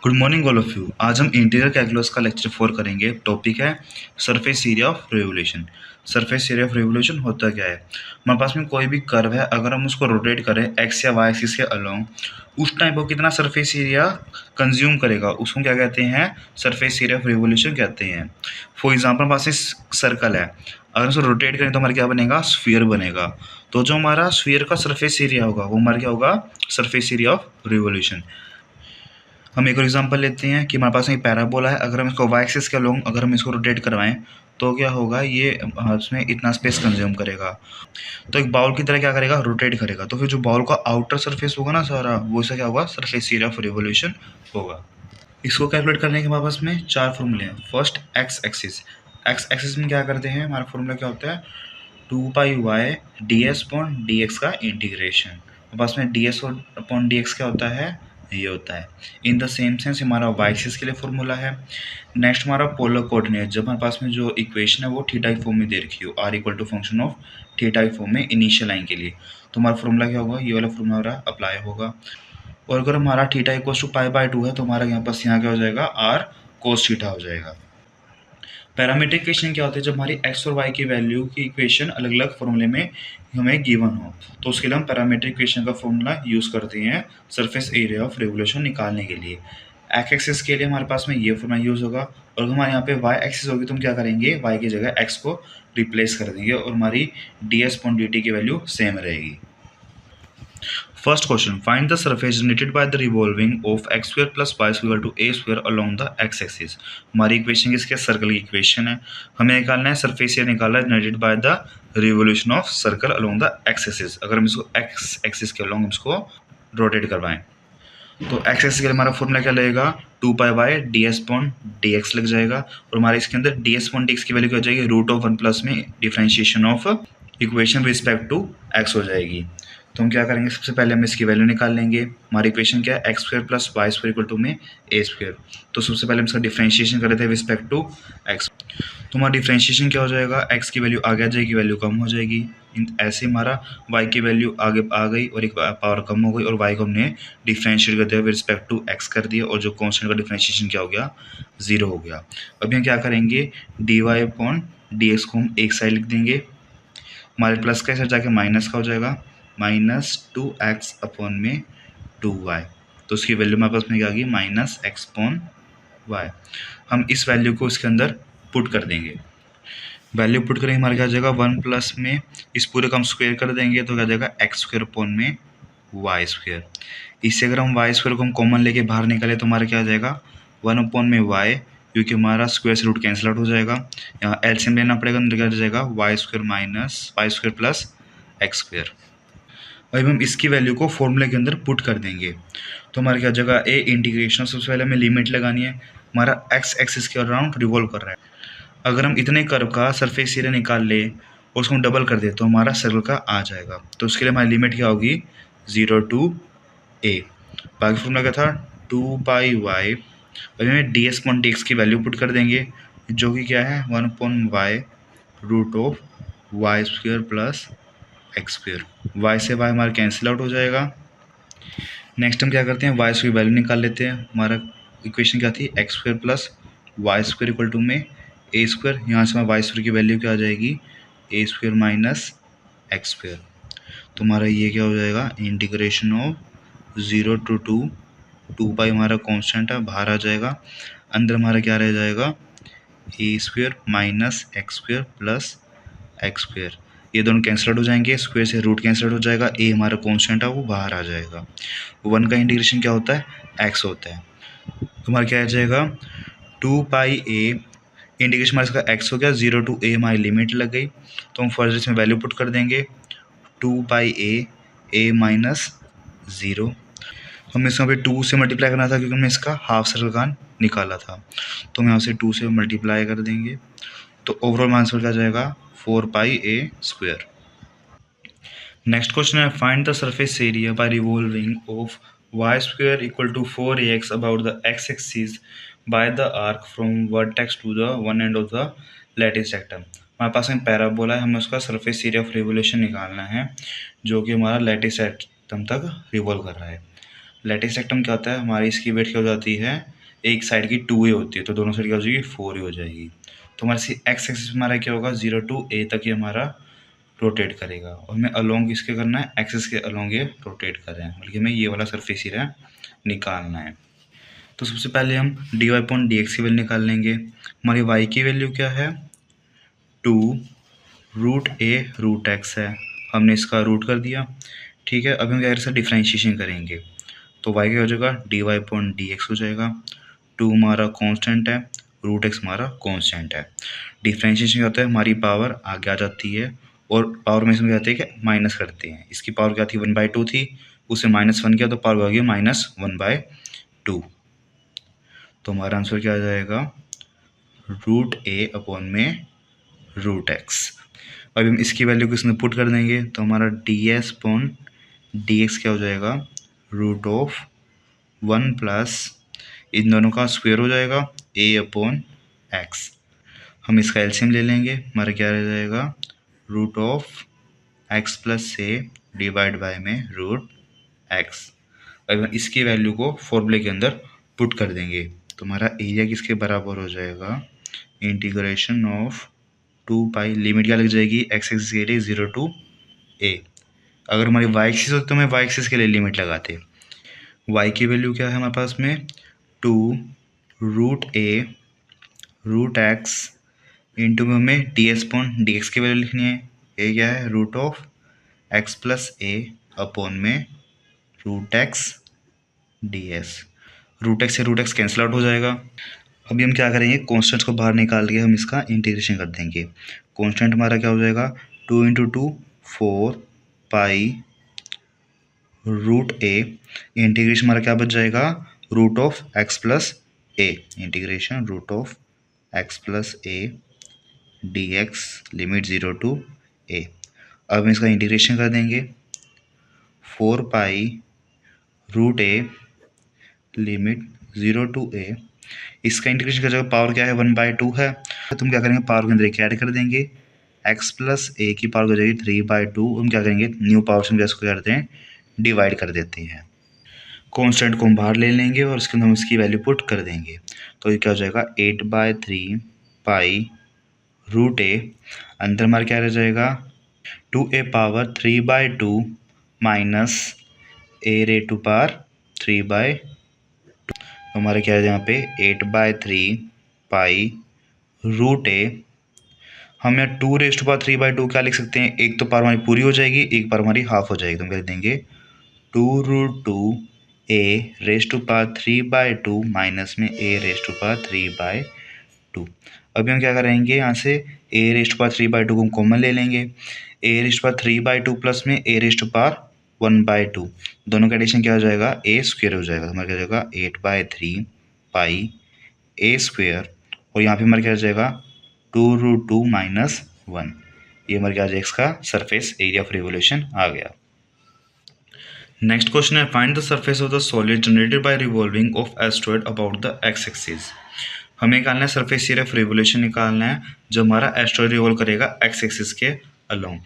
Good morning all of you. आज हम interior calculus का लेक्चर 4 करेंगे। टॉपिक है surface area of revolution. Surface area of revolution होता क्या है? हमारे पास में कोई भी कर्व है, अगर हम उसको रोटेट करें एक्स या वाई एक्सिस के अलोंग, उस टाइम वो कितना सरफेस एरिया कंज्यूम करेगा, उसको क्या कहते हैं? सरफेस एरिया ऑफ रिवोल्यूशन कहते हैं। फॉर एग्जाम्पल हमारे पास सर्कल है, अगर उसको रोटेट करें तो हमारा क्या बनेगा? स्फीयर बनेगा। तो जो हमारा स्फीयर का सरफेस एरिया होगा वो हमारा क्या होगा? Surface area of revolution. हम एक और एग्जांपल लेते हैं कि हमारे पास एक पैराबोला है, अगर हम इसको वाई एक्सिस के अलोंग अगर हम इसको रोटेट करवाएं तो क्या होगा? ये उसमें इतना स्पेस कंज्यूम करेगा। तो एक बाउल की तरह क्या करेगा? रोटेट करेगा। तो फिर जो बाउल का आउटर सरफेस होगा ना सारा, वो इसका क्या होगा? सरफेस एरिया ऑफ रिवोल्यूशन होगा। इसको कैलकुलेट करने के हमारे पास में 4 फॉर्मूले हैं। First x axis. X axis में क्या करते हैं? हमारा फॉर्मूला क्या होता है? 2πy ds अपॉन dx का इंटीग्रेशन। हमारे पास में ds और अपॉन dx क्या होता है? ये होता है। इन द सेम सेंस हमारा वाई एक्सिस के लिए फॉर्मूला है। नेक्स्ट हमारा पोलर कोऑर्डिनेट, जब हमारे पास में जो इक्वेशन है वो थीटा की फॉर्म में दे रखी हो, r equal to function of theta की फॉर्म में इनिशियल लाइन के लिए, तो हमारा फॉर्मूला क्या होगा? ये वाला फॉर्मूला हमारा अप्लाई होगा। और अगर हमारा थीटा इक्वल टू π/2 है तो हमारा यहाँ पास यहाँ क्या हो जाएगा? r cos थीटा हो जाएगा। पैरामीट्रिक इक्वेशन क्या होती है? जब हमारी एक्स और वाई की वैल्यू की इक्वेशन अलग अलग फॉर्मूले में हमें गिवन हो, तो उसके लिए हम पैरामीट्रिक इक्वेशन का फॉर्मूला यूज़ करते हैं सरफेस एरिया ऑफ रिवोल्यूशन निकालने के लिए। एक्स एक्सिस के लिए हमारे पास में ये फॉर्मूला यूज़ होगा, और अगर हमारे यहाँ पे वाई एक्सिस होगी तो हम क्या करेंगे? वाई की जगह एक्स को रिप्लेस कर देंगे और हमारी D S upon D T की वैल्यू सेम रहेगी। First question, find the surface generated by the revolving of X square plus Y square to A square along the X axis. हमारी equation किसके? Circle की equation है। हमें निकालना है surface area, निकालना है generated by the revolution of circle along the X axis. अगर हम इसको एक्स एक्सिस के अलोंग इसको रोटेट करवाएं तो एक्स एक्सिस के लिए हमारा फॉर्मूला क्या लगेगा? 2πy ds अपॉन dx लग जाएगा, और हमारे इसके अंदर ds अपॉन dx की वैल्यू क्या हो जाएगी? रूट ऑफ 1 प्लस में differentiation of equation respect to x हो जाएगी। तो हम क्या करेंगे? सबसे पहले हम इसकी वैल्यू निकाल लेंगे। हमारी इक्वेशन क्या है? X square plus Y square equal to में ए स्क्वायर। तो सबसे पहले हम इसका डिफरेंशिएशन कर लेते हैं रिस्पेक्ट टू एक्स। तो हमारा डिफरेंशिएशन क्या हो जाएगा? एक्स की वैल्यू आगे आ जाएगी, वैल्यू कम हो जाएगी। ऐसे हमारा वाई की वैल्यू आगे आ गई और एक पावर कम हो गई, और वाई को हमने डिफरेंशिएट करते हुए रिस्पेक्ट टू एक्स कर दिया, और जो कॉन्स्टेंट का डिफरेंशिएशन क्या हो गया? 0 हो गया। अभी हम क्या करेंगे? D Y upon D X को हम एक साइड लिख देंगे, हमारे प्लस का इधर जाके माइनस का हो जाएगा, -2x अपॉन में 2y। तो उसकी वैल्यू हमारे पास में क्या आ गई? -x upon y। हम इस वैल्यू को इसके अंदर पुट कर देंगे। वैल्यू पुट करेंगे, हमारा क्या आ जाएगा? 1 प्लस में इस पूरे को हम स्क्वायर कर देंगे तो क्या आ जाएगा? एक्स स्क्वायर अपॉन में वाई स्क्वायर। इससे अगर हम वाई स्क्वायर को हम कॉमन लेके बाहर निकाले तो हमारा क्या आ जाएगा? 1 अपॉन में वाई, क्योंकि हमारा स्क्वायर से रूट कैंसिल आउट हो जाएगा। यहाँ एलसीएम लेना पड़ेगा, तो क्या आ जाएगा? Y square minus Y square plus x square. अब हम इसकी वैल्यू को फॉर्मूले के अंदर पुट कर देंगे तो हमारी क्या जगह? ए इंटीग्रेशन, सबसे पहले हमें लिमिट लगानी है। हमारा एक्स एक्सिस के अराउंड रिवॉल्व कर रहा है। अगर हम इतने कर्व का सरफेस एरिया निकाल ले और उसको डबल कर दे तो हमारा सर्कल का आ जाएगा। तो उसके लिए हमारी लिमिट क्या होगी? 0 to a। बाकी फॉर्मूला क्या था? 2πy। अभी हमें d S upon D x की वैल्यू पुट कर देंगे, जो कि क्या है? 1 upon y root of Y square plus x square. Y से वाई हमारा कैंसिल आउट हो जाएगा। नेक्स्ट हम क्या करते हैं? वाई की वैल्यू निकाल लेते हैं। हमारा इक्वेशन क्या थी? X square plus Y square equal to में ए स्क्वायर। यहाँ से हमारा वाई स्क्वायर की वैल्यू क्या आ जाएगी? ए स्क्वायर माइनस एक्स स्क्वायर। तो हमारा ये क्या हो जाएगा? इंटीग्रेशन ऑफ 0 to 2 हमारा कॉन्स्टेंट है, बाहर आ जाएगा। अंदर हमारा क्या रह जाएगा? A square minus X square plus x square. ये दोनों कैंसिल आउट हो जाएंगे, स्क्वायर से रूट कैंसिल आउट हो जाएगा, ए हमारा कॉन्स्टेंट है वो बाहर आ जाएगा। 1 का इंटीग्रेशन क्या होता है? एक्स होता है। तो हमारा क्या आ जाएगा? 2πa इंटीग्रेशन हमारा इसका एक्स हो गया, 0 to a हमारी लिमिट लग गई, तो हम फर्दर इसमें वैल्यू पुट कर देंगे। 2πa a minus 0। हमें इसमें पे 2 से मल्टीप्लाई करना था क्योंकि हमने इसका हाफ सर्कल का निकाला था, तो हम यहाँ से 2 से मल्टीप्लाई कर देंगे। तो ओवरऑल आंसर क्या जाएगा? 4πa square. नेक्स्ट क्वेश्चन है, find the surface area by revolving of Y square equal to 4ax about the X axis by the arc from vertex to the one end of the latus rectum. हमारे पास में parabola है, हमें उसका surface area of revolution निकालना है जो कि हमारा लैटिस सेक्टम तक रिवॉल्व कर रहा है। लेटिस रेक्टम क्या होता है, हमारी इसकी वेट क्या हो जाती है, एक साइड की 2a होती है, तो दोनों साइड क्या हो जाएगी, 4a हो जाएगी। तो हमारे एक्स एक्सिस हमारा क्या होगा, 0 to a तक ये हमारा रोटेट करेगा, और हमें अलोंग इसके करना है, एक्सिस के अलोंग ये रोटेट कर रहे हैं, बल्कि हमें ये वाला सरफेस एरिया निकालना है। तो सबसे पहले हम dy/dx की वैल्यू निकाल लेंगे। हमारी y की वैल्यू क्या है, 2√a√x है, हमने इसका रूट कर दिया। ठीक है, अभी हम क्या से डिफ्रेंशिएशन करेंगे, तो y क्या हो जाएगा, dy/dx हो जाएगा। 2 हमारा कांस्टेंट है, √x हमारा कांस्टेंट है। डिफ्रेंशिएशन क्या होता है, हमारी पावर आगे आ जाती है, और पावर में इसमें कहते हैं कि माइनस करते हैं। इसकी पावर क्या थी, 1/2 थी, उसे -1 किया तो पावर आ गई -1/2। तो हमारा आंसर क्या आ जाएगा, √a/√x। अभी हम इसकी वैल्यू को इसमें पुट कर देंगे, तो हमारा ds/dx क्या हो जाएगा, √1 प्लस इन दोनों का स्क्वायर हो जाएगा a/x। हम इसका एलसीएम ले लेंगे, हमारा क्या रह जाएगा, √x + a डिवाइड बाय में √x। अगर हम इसकी वैल्यू को फॉर्मूले के अंदर पुट कर देंगे, तो हमारा एरिया किसके बराबर हो जाएगा, इंटीग्रेशन ऑफ 2 पाई, लिमिट क्या लग जाएगी, एक्स एक्सिस के लिए 0 to a। अगर हमारी वाई एक्सिस होती तो मैं वाई एक्सिस के लिए लिमिट लगाते। वाई की वैल्यू क्या है हमारे पास में, 2√a√x इंटू में हमें ds/dx की वैल्यू लिखनी है। ये क्या है, √x + a अपॉन में √x ds। √x से √x कैंसिल आउट हो जाएगा। अभी हम क्या करेंगे, कॉन्स्टेंट्स को बाहर निकाल के हम इसका इंटीग्रेशन कर देंगे। कॉन्स्टेंट हमारा क्या हो जाएगा, 2 × 2 4 पाई √a, इंटीग्रेशन हमारा क्या बच जाएगा, √x + a, integration √x + a dx, limit 0 to a। अब हम इसका इंटीग्रेशन कर देंगे, 4 पाई √a लिमिट 0 to a। इसका इंटीग्रेशन कर जाएगा, पावर क्या है, 1/2 है। तुम क्या करेंगे, पावर के अंदर एक ऐड कर देंगे, x + a की पावर हो जाएगी 3/2। हम क्या करेंगे, न्यू पावर से हम इसको क्या करते हैं, डिवाइड कर देते हैं। कांस्टेंट को हम बाहर ले लेंगे और इसके अंदर हम इसकी वैल्यू पुट कर देंगे, तो ये क्या हो जाएगा, 8/3 पाई √a, अंदर हमारा क्या रह जाएगा, 2a पावर 3/2 माइनस a⁻³ 3/2। हमारा क्या है यहाँ पे, 8/3 पाई √a। हम यहाँ 2⁻³ क्या लिख सकते हैं, एक तो पावर हमारी पूरी हो जाएगी, एक पावर हमारी हाफ हो जाएगी, तो हम कह देंगे 2√2a⁻³ 3/2 माइनस में a⁻³ अभी हम क्या करेंगे, यहाँ से a⁻³ को कॉमन ले लेंगे, a⁻³ प्लस में a⁻1/2, दोनों का एडिशन क्या हो जाएगा, a² हो जाएगा। हमारा क्या हो जाएगा, 8/3 पाई a², और यहाँ पे हमारा क्या हो जाएगा, 2√2 - 1। ये हमारे क्या आ जाएगा, इसका सरफेस एरिया ऑफ रिवोल्यूशन आ गया। नेक्स्ट क्वेश्चन है, find the surface of the solid generated by revolving of asteroid about the X axis. हमें निकालना है सरफेस एरिया ऑफ रिवोल्यूशन निकालना है, जो हमारा एस्ट्रॉयड रिवॉल्व करेगा एक्स एक्सिस के अलोंग।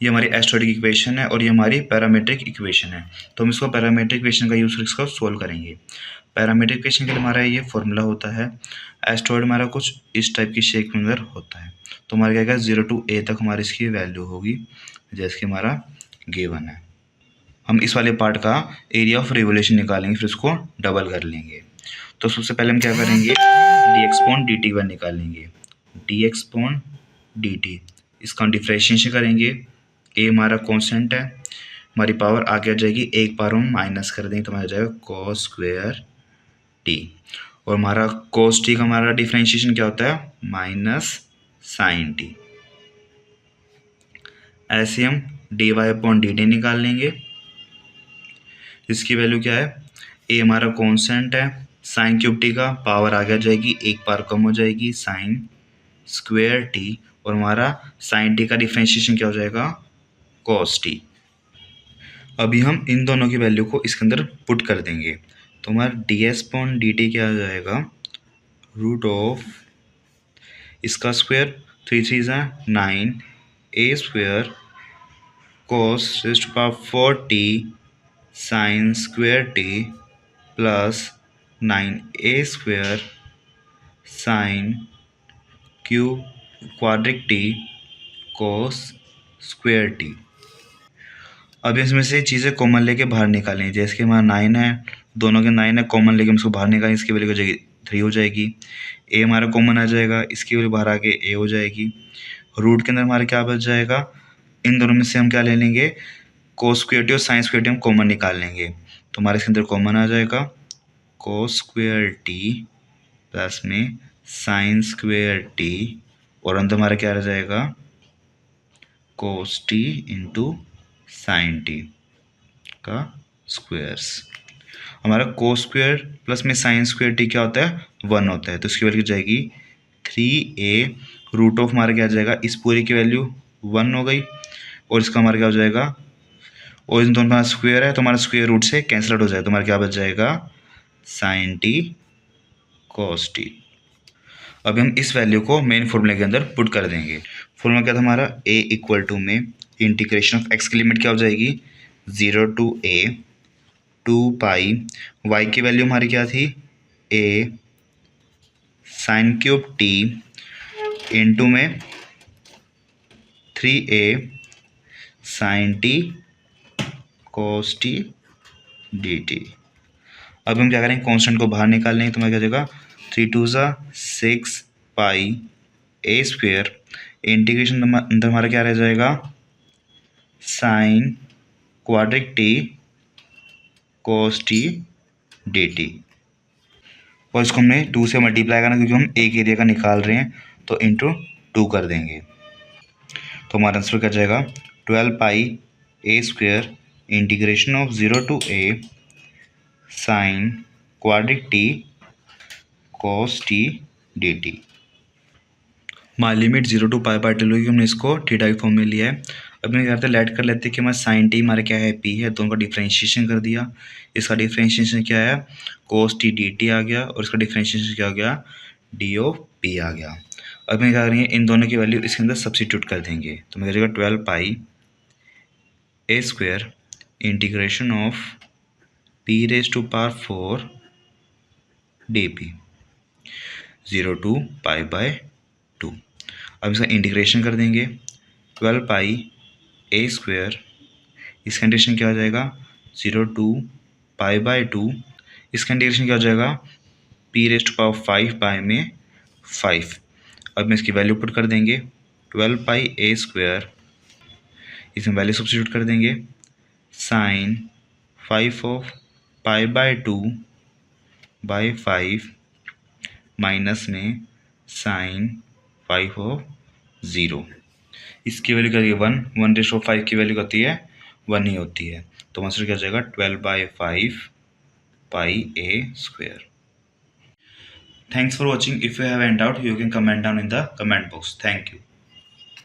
ये हमारी एस्ट्रॉयड की इक्वेशन है और ये हमारी पैरामीट्रिक इक्वेशन है, तो हम इसको पैरामीट्रिक इक्वेशन का यूज कर इसको सोल्व करेंगे। पैरामीट्रिक इक्वेशन के लिए हमारा ये फॉर्मूला होता है, एस्ट्रॉयड हमारा कुछ इस टाइप की शेप के अंदर होता है, तो हमारा क्या 0 to a तक हमारी इसकी वैल्यू होगी, जैसे कि हमारा गिवन है। हम इस वाले पार्ट का एरिया ऑफ रिवोल्यूशन निकालेंगे, फिर उसको डबल कर लेंगे। तो सबसे पहले हम क्या करेंगे, dx/dt निकालेंगे, dx/dt, इसका डिफ्रेंशिएशन करेंगे। a हमारा कांस्टेंट है, हमारी पावर आगे आ जाएगी, एक पावर हम माइनस कर देंगे तो हमारा जाएगा cos²t, और हमारा cos t का हमारा डिफ्रेंशिएशन क्या होता है, -sin t। ऐसे हम dy/dt निकाल लेंगे, इसकी वैल्यू क्या है, a हमारा कांस्टेंट है, sin³ का पावर आगे आ जाएगी, एक पावर कम हो जाएगी, sin²t, और हमारा sin t का डिफ्रेंशिएशन क्या हो जाएगा, cos t। अभी हम इन दोनों की वैल्यू को इसके अंदर पुट कर देंगे, तो हमारा ds/dt क्या आ जाएगा, √ इसका square 3 3 9 a² cos⁴t sine square T plus 9a² sine cube quadric t cos square T. अब इसमें से चीज़ें कॉमन लेके बाहर निकालें। जैसे कि हमारा 9 है, दोनों के 9 है, कॉमन लेके हम इसको बाहर निकालें, इसकी वैल्यू हो जाएगी 3 हो जाएगी। ए हमारा कॉमन आ जाएगा, इसकी वैल्यू बाहर आके ए हो जाएगी। रूट के अंदर हमारा क्या बच जाएगा, इन दोनों में से हम क्या ले लेंगे, कोस स्क्वायर टी और साइन स्क्वायर टी हम कॉमन निकाल लेंगे। तो हमारे इसके अंदर कॉमन आ जाएगा कोस स्क्वायर टी प्लस में साइन स्क्वायर टी, और अंदर हमारा क्या आ जाएगा cos t into sine T का स्क्वायर्स। हमारा कोस स्क्वायर प्लस में साइन स्क्वायर टी क्या होता है, 1 होता है। तो इसकी वैल्यू जाएगी 3a रूट ऑफ हमारा क्या आ जाएगा, इस पूरी की वैल्यू 1 हो गई, और इसका हमारा क्या हो जाएगा, और इन दोनों का स्क्वायर है तो हमारा स्क्वायर रूट से कैंसिल आउट हो जाएगा। तो हमारा क्या बच जाएगा साइन टी कोस टी। अब हम इस वैल्यू को मेन फॉर्मूले के अंदर पुट कर देंगे। फॉर्मूला क्या था हमारा, a इक्वल टू में इंटीग्रेशन ऑफ x की लिमिट क्या हो जाएगी 0 to a 2 पाई, y की वैल्यू हमारी क्या थी a sine cube t into में 3a साइन t कोस t dt। अब हम क्या करेंगे, कांस्टेंट को बाहर निकाल लेंगे। तो हमारा क्या जाएगा 3 2 6 पाई a², इंटीग्रेशन अंदर हमारा क्या रह जाएगा sign quadric t cos t dt। और इसको हमने 2 से मल्टीप्लाई करना, क्योंकि हम एक एरिया का निकाल रहे हैं, तो इंटू 2 कर देंगे। तो हमारा आंसर क्या जाएगा 12 pi a² integration of 0 to a sine quadric t cos t dt। हमारी लिमिट 0 to पाई बाई 2 होगी, हमने इसको थीटा की फॉर्म में लिया है। अब मैं करते लेट कर लेते हैं कि हमारा साइन टी हमारा क्या है पी है, दोनों का डिफ्रेंशिएशन कर दिया। इसका डिफ्रेंशिएशन क्या है कोस टी डी टी आ गया, और इसका डिफ्रेंशिएशन क्या हो गया डी ओ पी आ गया। अब मैं क्या करेंगे, इन दोनों की वैल्यू इसके अंदर सब्सिट्यूट कर देंगे। तो मैं कह 12 pi a² integration of p raise to power 4 d p 0 to pi by 2। अब इसका इंटीग्रेशन कर देंगे 12 पाई a², इस कंडीशन क्या हो जाएगा 0 to पाई बाय 2, इस कंडीशन क्या हो जाएगा p रेज टू पावर 5 पाई में 5। अब मैं इसकी वैल्यू पुट कर देंगे 12 पाई a², इसमें वैल्यू सब्स्टिट्यूट कर देंगे sine 5 of pi by 2 by 5 minus में साइन 5 ऑफ 0। इसकी वैल्यू क्या है 1 रेज़ टू 5 की वैल्यू होती है 1 ही होती है। तो आंसर क्या जाएगा 12/5 पाई a²। Thanks for watching. If you have any doubt, you can comment down in the comment box. Thank you.